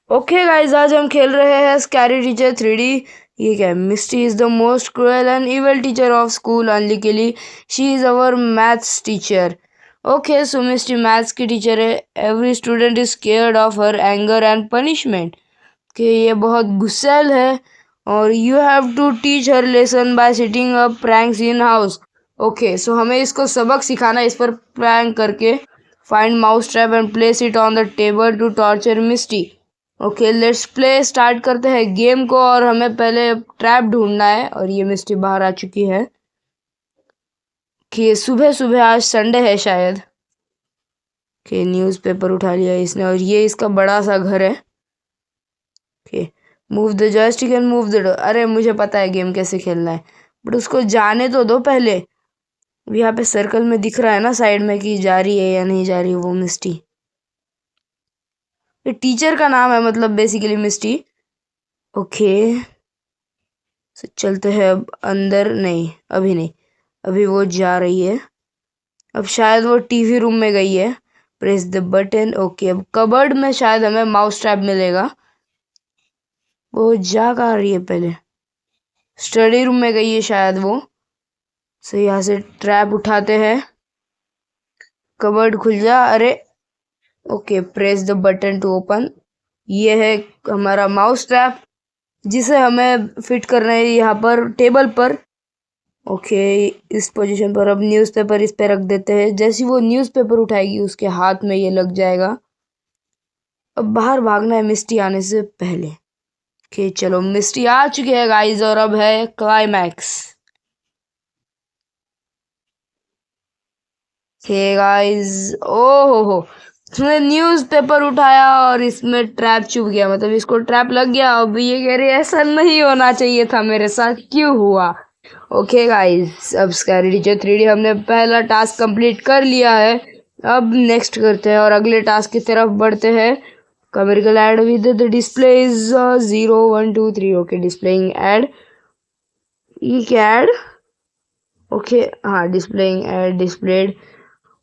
Okay guys, आज हम खेल रहे हैं स्कैरी टीचर 3D। ये क्या है? Misty is the most cruel and evil teacher of school unlikely she is our maths teacher. Okay, so Misty maths की टीचर है। Every student is scared of her anger and punishment. कि ये बहुत गुस्सैल है और you have to teach her lesson by sitting up pranks in house. Okay, so हमें इसको सबक सिखाना है, इस पर प्रैंक करके। Find mouse trap and place it on the table to torture Misty. Okay, let's play. Start करते हैं गेम को और हमें पहले ट्रैप ढूंढना है। और ये मिस्टी बाहर आ चुकी है कि सुबह सुबह आज संडे है शायद। कि न्यूज़पेपर उठा लिया इसने और ये इसका बड़ा सा घर है। Okay, move the joystick and move the door. अरे मुझे पता है गेम कैसे खेलना है, बट उसको जाने तो दो पहले। यहाँ पे सर्कल में दिख रहा है ना साइड में कि जा रही है या नहीं जा रही है वो मिस्टी। ये टीचर का नाम है, मतलब बेसिकली मिस्टी। ओके, चलते हैं अब अंदर। नहीं, अभी नहीं, अभी वो जा रही है। अब शायद वो टीवी रूम में गई है। Press the button. ओके, अब कबर्ड में शायद हमें माउस ट्रैप मिलेगा। वो जा कहाँ रही है? पहले स्टडी रूम में गई है शायद वो। सो यहाँ से ट्रैप उठाते हैं। कबर्ड खुल जा। अरे okay, press the button to open. ये है हमारा माउस ट्रैप जिसे हमें फिट करना है यहाँ पर टेबल पर। ओके, इस पोजीशन पर अब न्यूज़पेपर इस पे रख देते हैं। जैसे वो न्यूज़पेपर उठाएगी उसके हाथ में ये लग जाएगा। अब बाहर भागना है मिस्टी आने से पहले। ओके चलो, मिस्टी आ चुकी है गाइस और अब है क्लाइमैक्स। हे गाइस, हो उसने न्यूज़पेपर उठाया और इसमें ट्रैप चुभ गया, मतलब इसको ट्रैप लग गया। अब ये कह रही है ऐसा नहीं होना चाहिए था, मेरे साथ क्यों हुआ। ओके गाइस, अब स्कैरी टीचर 3D हमने पहला टास्क कंप्लीट कर लिया है। अब नेक्स्ट करते हैं और अगले टास्क की तरफ बढ़ते हैं। Commercial ad with the display is 0 1 2 3। Okay, displaying ad. ये क्या एड? ओके हाँ, displaying ad displayed.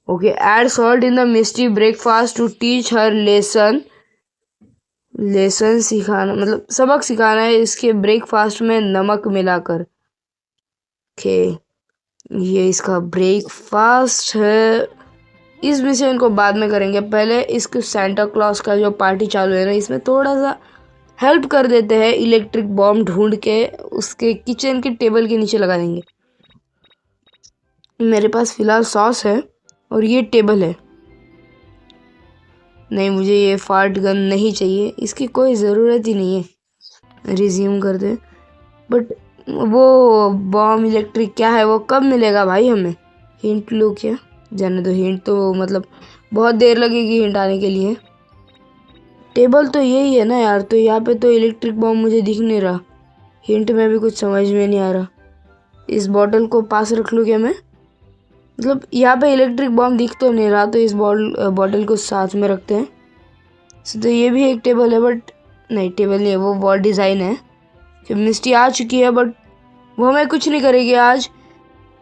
Okay, add salt in the Misty breakfast to teach her lesson. Lesson सिखाना मतलब सबक सिखाना है इसके ब्रेकफास्ट में नमक मिलाकर। ओके, ये इसका ब्रेकफास्ट है। इस मिशन को बाद में करेंगे, पहले इसको सेंटा क्लॉज का जो पार्टी चालू है ना, इसमें थोड़ा सा हेल्प कर देते हैं। इलेक्ट्रिक बॉम्ब ढूंढ के उसके किचन के टेबल के नीचे लगा देंगे। मेरे पास फिलहाल सॉस है और ये टेबल है। नहीं, मुझे ये फार्ट गन नहीं चाहिए, इसकी कोई ज़रूरत ही नहीं है। रिज्यूम कर दे। बट वो बॉम्ब इलेक्ट्रिक क्या है, वो कब मिलेगा भाई हमें? हिंट लो क्या? जाने दो, हिंट तो मतलब बहुत देर लगेगी हिंट आने के लिए। टेबल तो यही है ना यार, तो यहाँ पे तो इलेक्ट्रिक बॉम्ब मुझे दिख नहीं रहा। हिंट में भी कुछ समझ में नहीं आ रहा। इस बॉटल को पास रख लूँ क्या मैं? मतलब यहाँ पे इलेक्ट्रिक बॉम्ब दिख तो नहीं रहा, तो इस बॉटल को साथ में रखते हैं। तो ये भी एक टेबल है, बट नहीं, टेबल नहीं है, वो वॉल डिज़ाइन है। कि मिस्टी आ चुकी है बट वो हमें कुछ नहीं करेगी आज,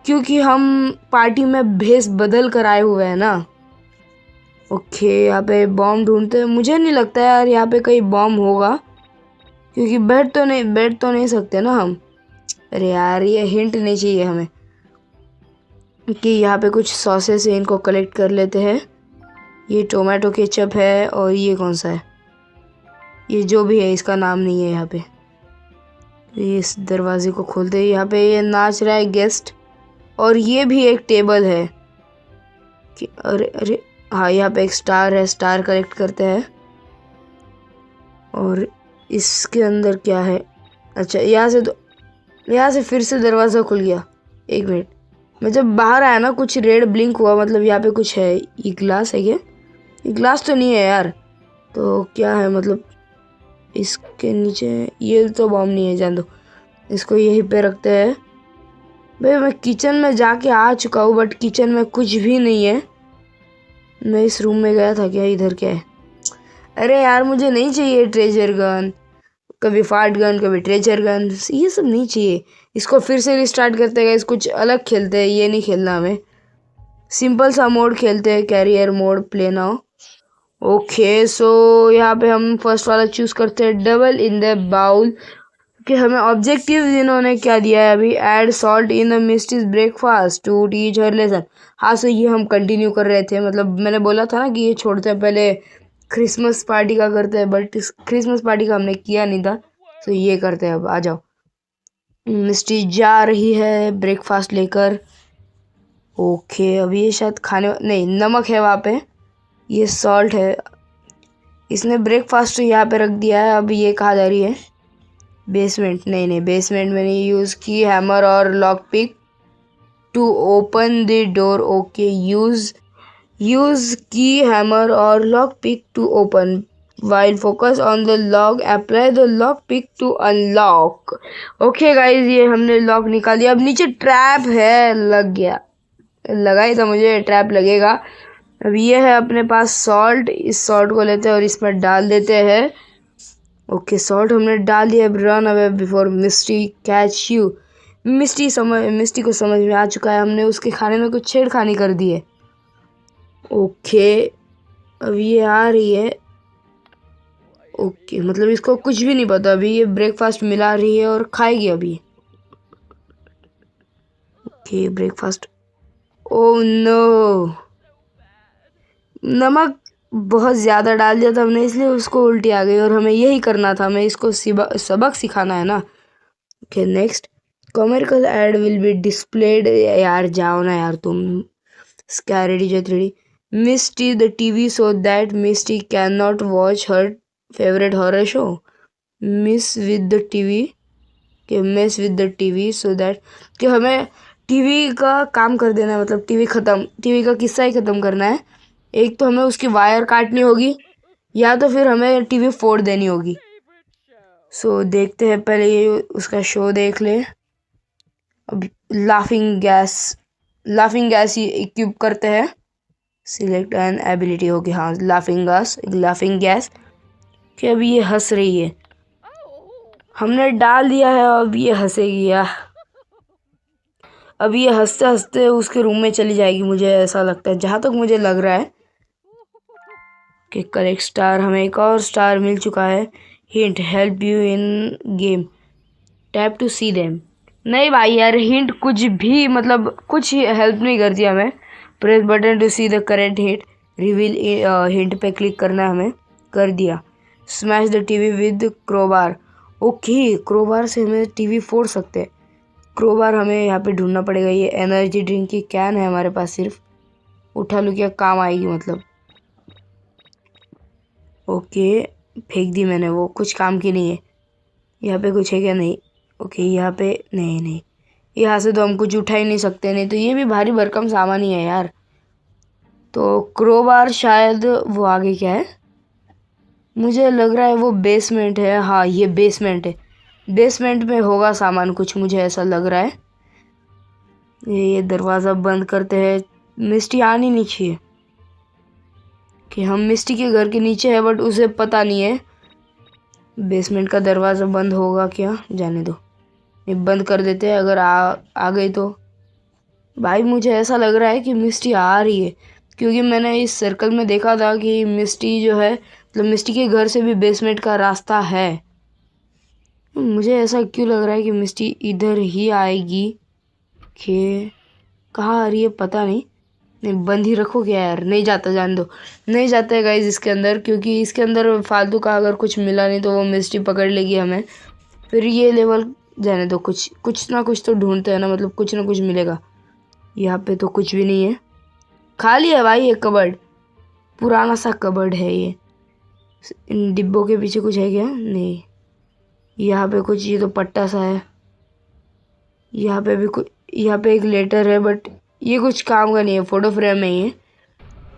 क्योंकि हम पार्टी में भेस बदल कर आए हुए हैं ना। ओके, यहाँ पे बॉम्ब ढूंढते हैं। मुझे नहीं लगता यार यहाँ पे कहीं बॉम्ब होगा, क्योंकि बैठ तो नहीं सकते ना हम। अरे यार, ये हिंट नहीं चाहिए हमें। कि यहाँ पे कुछ सॉसेस है, इनको कलेक्ट कर लेते हैं। ये टोमेटो केचप है और ये कौन सा है? ये जो भी है इसका नाम नहीं है यहाँ पे। ये इस दरवाजे को खोलते हैं। यहाँ पे ये नाच रहा है गेस्ट। और ये भी एक टेबल है कि अरे अरे हाँ, यहाँ पे एक स्टार है, स्टार कलेक्ट करते हैं। और इसके अंदर क्या है? अच्छा, यहाँ से फिर से दरवाज़ा खुल गया। एक मिनट, मैं जब बाहर आया ना कुछ रेड ब्लिंक हुआ, मतलब यहाँ पे कुछ है। ये ग्लास है क्या? ये ग्लास तो नहीं है यार, तो क्या है? मतलब इसके नीचे ये तो बॉम्ब नहीं है, जान दो, इसको यहीं पे रखते हैं। भाई मैं किचन में जाके आ चुका हूँ, बट किचन में कुछ भी नहीं है। मैं इस रूम में गया था क्या? इधर क्या है? अरे यार, मुझे नहीं चाहिए ट्रेजर गन। कभी फाट गन, कभी ट्रेजर गन, ये सब नहीं चाहिए। इसको फिर से रिस्टार्ट करते हैं, कुछ अलग खेलते हैं। ये नहीं खेलना हमें, सिंपल सा मोड खेलते हैं, career mode, play now. Okay so यहाँ पे हम फर्स्ट वाला चूज करते हैं, डबल इन द बाउल। कि हमें ऑब्जेक्टिव इन्होंने क्या दिया है अभी, add salt in the Misty's breakfast to teach her lesson. हाँ सो ये हम कंटिन्यू कर रहे थे, मतलब मैंने बोला था ना कि ये छोड़ते हैं, पहले क्रिसमस पार्टी का करते हैं, बट इस क्रिसमस पार्टी का हमने किया नहीं था, तो ये करते हैं अब। आ जाओ। मिस्टी जा रही है ब्रेकफास्ट लेकर। ओके अभी ये शायद खाने, नहीं नमक है वहाँ पे, ये सॉल्ट है। इसने ब्रेकफास्ट यहाँ पे रख दिया है, अब ये कहाँ जा रही है, बेसमेंट। नहीं नहीं बेसमेंट में नहीं, यूज़ की हैमर और lock pick to open the door. Okay use की हैमर और lock pick to open while focus on the lock apply the lock pick to unlock। Okay guys ये हमने लॉक निकाल दिया। अब नीचे ट्रैप है, लग गया, लगा ही था मुझे ट्रैप लगेगा। अब ये है अपने पास सॉल्ट, इस सॉल्ट को लेते हैं और इसमें डाल देते हैं। ओके सॉल्ट हमने डाल दिया। अब run away before Misty catch you. Misty को समझ में आ चुका है, हमने उसके खाने में कुछ छेड़खानी कर दी है। ओके अब ये आ रही है। ओके मतलब इसको कुछ भी नहीं पता, अभी ये ब्रेकफास्ट मिला रही है और खाएगी अभी। Okay breakfast. ओह नो, नमक बहुत ज़्यादा डाल दिया था हमने, इसलिए उसको उल्टी आ गई, और हमें यही करना था, हमें इसको सबक सिखाना है ना। Okay next, commercial ad will be displayed. यार जाओ ना यार तुम, स्कैरेडी जेथरेडी। Misty the TV so that Misty can not watch her favourite horror show. Mess with the TV, कि mess with the TV so that, कि हमें TV का काम कर देना है, मतलब टीवी का किस्सा ही ख़त्म करना है। एक तो हमें उसकी वायर काटनी होगी, या तो फिर हमें टीवी फोड़ देनी होगी। सो देखते हैं, पहले ये उसका शो देख ले। अब लाफिंग गैस ही इक्विप करते हैं। सिलेक्ट एन एबिलिटी होगी, हाँ लाफिंग गैस कि अभी ये हंस रही है, हमने डाल दिया है, अब ये हंसेगी यार। अब ये हंसते हंसते उसके रूम में चली जाएगी, मुझे ऐसा लगता है, जहाँ तक मुझे लग रहा है। कि करेक्ट स्टार, हमें एक और स्टार मिल चुका है। Hint help you in game, tap to see them. नहीं भाई यार हिंट कुछ भी, मतलब कुछ हेल्प नहीं करती हमें। Press button to see the correct hint, reveal hint पे क्लिक करना है हमें, कर दिया। Smash the TV with crowbar. Okay crowbar से हमें टीवी फोड़ सकते हैं। क्रोबार हमें यहाँ पे ढूंढना पड़ेगा। ये एनर्जी ड्रिंक की कैन है हमारे पास, सिर्फ उठा लूँ क्या, काम आएगी मतलब। ओके फेंक दी मैंने, वो कुछ काम की नहीं है। यहाँ पे कुछ है क्या, नहीं। ओके यहाँ पे नहीं, यहाँ से तो हम कुछ उठा ही नहीं सकते, नहीं तो ये भी भारी भरकम सामान ही है यार। तो क्रोबार शायद वो आगे क्या है, मुझे लग रहा है वो बेसमेंट है। हाँ ये बेसमेंट है, बेसमेंट में होगा सामान कुछ, मुझे ऐसा लग रहा है। ये दरवाज़ा बंद करते हैं। मिस्टी आनी नहीं चाहिए, कि हम मिस्टी के घर के नीचे है, बट उसे पता नहीं है। बेसमेंट का दरवाज़ा बंद होगा क्या, जाने दो, ये बंद कर देते हैं, अगर आ गई तो। भाई मुझे ऐसा लग रहा है कि मिस्टी आ रही है, क्योंकि मैंने इस सर्कल में देखा था कि मिस्टी जो है, मतलब मिस्टी के घर से भी बेसमेंट का रास्ता है। मुझे ऐसा क्यों लग रहा है कि मिस्टी इधर ही आएगी। कि कहाँ आ रही है पता नहीं। नहीं बंद ही रखो क्या यार, नहीं जाता, जान दो, नहीं जाता है गाइज इसके अंदर, क्योंकि इसके अंदर फालतू का अगर कुछ मिला नहीं तो वो मिस्टी पकड़ लेगी हमें, फिर ये लेवल जाने दो। कुछ ना कुछ तो ढूंढते हैं ना, मतलब कुछ ना कुछ मिलेगा। यहाँ पे तो कुछ भी नहीं है, खाली है भाई ये कबर्ड, पुराना सा कबर्ड है ये। इन डिब्बों के पीछे कुछ है क्या, नहीं। यहाँ पे कुछ, ये तो पट्टा सा है। यहाँ पे भी कुछ, यहाँ पे एक लेटर है, बट ये कुछ काम का नहीं है, फोटो फ्रेम है ये,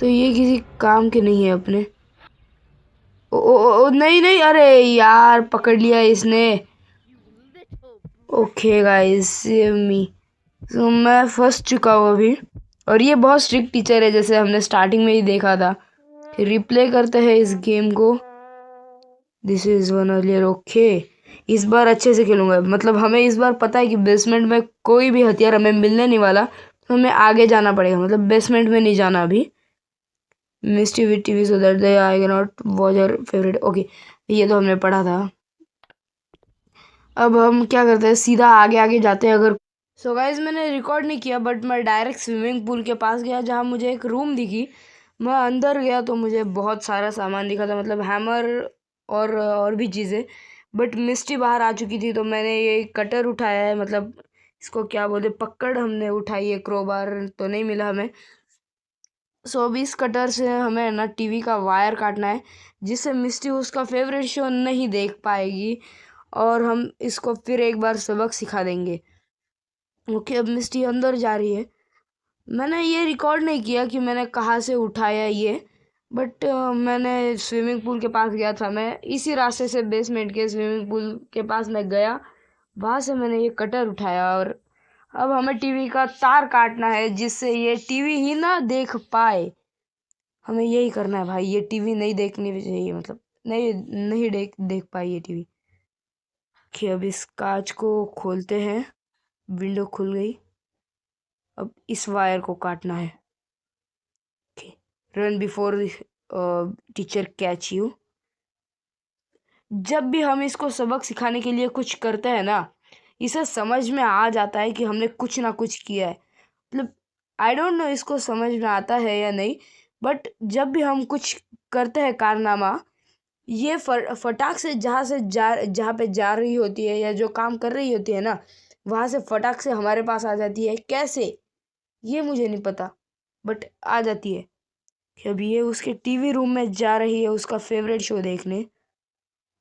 तो ये किसी काम के नहीं है अपने। ओ नहीं, अरे यार पकड़ लिया इसने। ओके गाइस मी, तो मैं फंस चुका हूँ अभी, और ये बहुत स्ट्रिक्ट टीचर है, जैसे हमने स्टार्टिंग में ही देखा था। रिप्ले करते हैं इस गेम को। This is one earlier. Okay इस बार अच्छे से खेलूंगा, मतलब हमें इस बार पता है कि बेसमेंट में कोई भी हथियार हमें मिलने नहीं वाला, तो हमें आगे जाना पड़ेगा, मतलब बेसमेंट में नहीं जाना अभी। Misty with TV so that they I can not watch your favourite. Okay, ये तो हमने पढ़ा था। अब हम क्या करते हैं, सीधा आगे आगे जाते हैं। अगर सो गाइज मैंने रिकॉर्ड नहीं किया, बट मैं डायरेक्ट स्विमिंग पूल के पास गया जहाँ मुझे एक रूम दिखी। मैं अंदर गया तो मुझे बहुत सारा सामान दिखा था, मतलब हैमर और भी चीज़ें। बट मिस्टी बाहर आ चुकी थी, तो मैंने ये कटर उठाया है, मतलब इसको क्या बोलते, पकड़ हमने उठाई है। क्रोबार तो नहीं मिला हमें। सो अब इस कटर से हमें ना टीवी का वायर काटना है, जिससे मिस्टी उसका फेवरेट शो नहीं देख पाएगी, और हम इसको फिर एक बार सबक सिखा देंगे। ओके, अब मिस्टी अंदर जा रही है। मैंने ये रिकॉर्ड नहीं किया कि मैंने कहाँ से उठाया ये, बट मैंने स्विमिंग पूल के पास गया था। मैं इसी रास्ते से बेसमेंट के स्विमिंग पूल के पास मैं गया, वहाँ से मैंने ये कटर उठाया, और अब हमें टीवी का तार काटना है, जिससे ये टीवी ही ना देख पाए। हमें यही करना है भाई, ये टीवी नहीं देखनी चाहिए, मतलब नहीं नहीं देख पाई ये टीवी। कि अब इस कांच को खोलते हैं। विंडो खुल गई। अब इस वायर को काटना है। Run before teacher catch you. जब भी हम इसको सबक सिखाने के लिए कुछ करते हैं ना, इसे समझ में आ जाता है कि हमने कुछ ना कुछ किया है। मतलब आई डोंट नो इसको समझ में आता है या नहीं, बट जब भी हम कुछ करते हैं कारनामा, ये फटाक से जहाँ पे जा रही होती है या जो काम कर रही होती है ना, वहाँ से फटाक से हमारे पास आ जाती है। कैसे, ये मुझे नहीं पता, बट आ जाती है। कि अभी ये उसके टीवी रूम में जा रही है उसका फेवरेट शो देखने,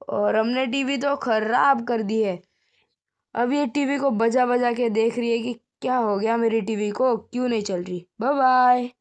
और हमने टीवी तो खराब कर दी है। अब ये टीवी को बजा बजा के देख रही है कि क्या हो गया, मेरी टीवी को क्यों नहीं चल रही। Bye bye.